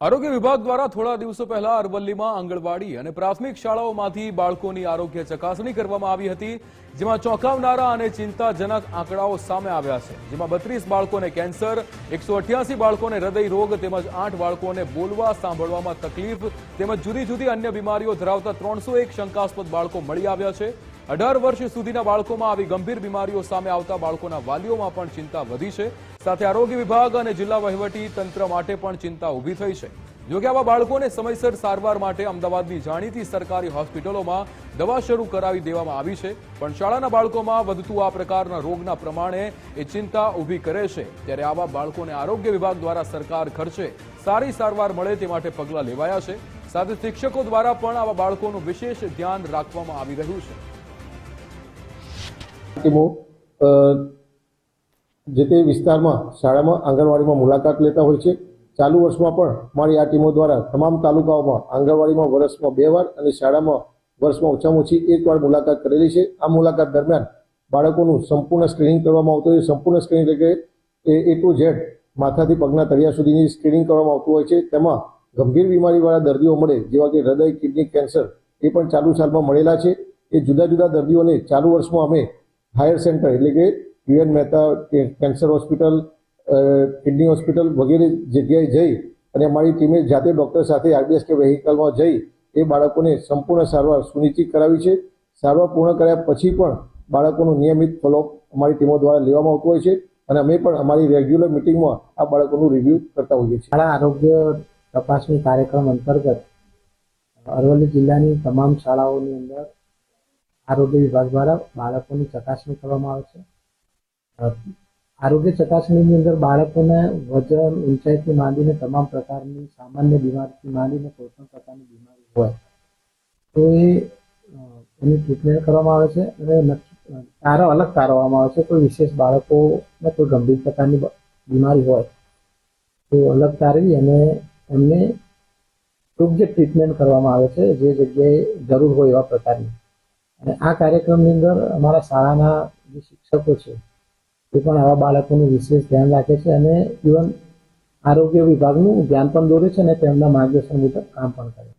આરોગ્ય વિભાગ દ્વારા થોડા દિવસો પહેલા અરવલ્લીમાં આંગણવાડી અને પ્રાથમિક શાળાઓમાંથી બાળકોની આરોગ્ય ચકાસણી કરવામાં આવી હતી, જેમાં ચોંકાવનારા અને ચિંતાજનક આંકડાઓ સામે આવ્યા છે. જેમાં 32 બાળકોને કેન્સર, 188 બાળકોને હૃદય રોગ તેમજ 8 બાળકોને બોલવા સાંભળવામાં તકલીફ તેમજ જુદી જુદી અન્ય બીમારીઓ ધરાવતા 301 શંકાસ્પદ બાળકો મળી આવ્યા છે. 18 વર્ષ સુધીના બાળકોમાં આવી ગંભીર બીમારીઓ સામે આવતા બાળકોના વાલીઓમાં પણ ચિંતા વધી છે. સાથે આરોગ્ય વિભાગ અને જિલ્લા વહીવટી તંત્ર માટે પણ ચિંતા ઊભી થઈ છે. જોકે આવા બાળકોને સમયસર સારવાર માટે અમદાવાદની જાણીતી સરકારી હોસ્પિટલોમાં દવા શરૂ કરાવી દેવામાં આવી છે, પણ શાળાના બાળકોમાં વધતું આ પ્રકારના રોગના પ્રમાણે એ ચિંતા ઊભી કરે છે. ત્યારે આવા બાળકોને આરોગ્ય વિભાગ દ્વારા સરકાર ખર્ચે સારી સારવાર મળે તે માટે પગલાં લેવાયા છે. સાથે શિક્ષકો દ્વારા પણ આવા બાળકોનું વિશેષ ધ્યાન રાખવામાં આવી રહ્યું છે. જે તે વિસ્તારમાં શાળામાં આંગણવાડીમાં મુલાકાત લેતા હોય છે. ચાલુ વર્ષમાં પણ મારી આ ટીમો દ્વારા તમામ તાલુકાઓમાં આંગણવાડીમાં વર્ષમાં 2 વાર અને શાળામાં વર્ષમાં ઓછામાં ઓછી 1 વાર મુલાકાત કરેલી છે. આ મુલાકાત દરમિયાન બાળકોનું સંપૂર્ણ સ્ક્રીનિંગ કરવામાં આવતું હોય છે. સંપૂર્ણ સ્ક્રીનિંગ એટલે કે A to Z માથાથી પગના તળિયા સુધીની સ્ક્રીનિંગ કરવામાં આવતું હોય છે. તેમાં ગંભીર બીમારીવાળા દર્દીઓ મળે, જેવા કે હૃદય, કિડની કેન્સર, એ પણ ચાલુ સાલમાં મળેલા છે. એ જુદા જુદા દર્દીઓને ચાલુ વર્ષમાં અમે હાયર સેન્ટર એટલે કે UN Mehta cancer hospital, kidney hospital વગેરે જગ્યાએ જઈ અને અમારી ટીમે જાતે ડૉક્ટર સાથે RDS કે વેહિકલમાં જઈ એ બાળકોને સંપૂર્ણ સારવાર સુનિશ્ચિત કરાવી છે. સારવાર પૂર્ણ કર્યા પછી પણ બાળકોનું નિયમિત ફોલોઅપ અમારી ટીમો દ્વારા લેવામાં આવતું હોય છે અને અમે પણ અમારી રેગ્યુલર મિટિંગમાં આ બાળકોનું રિવ્યૂ કરતા હોઈએ છીએ. શાળા આરોગ્ય તપાસણી કાર્યક્રમ અંતર્ગત અરવલ્લી જિલ્લાની તમામ શાળાઓની અંદર આરોગ્ય વિભાગ દ્વારા બાળકોની ચકાસણી કરવામાં આવે છે. આરોગ્ય ચકાસણીની અંદર બાળકોને વજન, ઊંચાઈથી માંડીને તમામ પ્રકારની સામાન્ય બીમારીથી માંડીને કોઈ પણ પ્રકારની બીમારી હોય તો એની ટ્રીટમેન્ટ કરવામાં આવે છે અને અલગ તારવવામાં આવે છે. કોઈ વિશેષ બાળકોને કોઈ ગંભીર પ્રકારની બીમારી હોય તો અલગ તારવી અને એમને યોગ્ય ટ્રીટમેન્ટ કરવામાં આવે છે જે જગ્યાએ જરૂર હોય એવા પ્રકારની. અને આ કાર્યક્રમની અંદર અમારા શાળાના જે શિક્ષકો છે એ પણ આવા બાળકોનું વિશેષ ધ્યાન રાખે છે અને ઇવન આરોગ્ય વિભાગનું ધ્યાન પણ દોરે છે અને તેમના માર્ગદર્શન મુજબ કામ પણ કરે છે.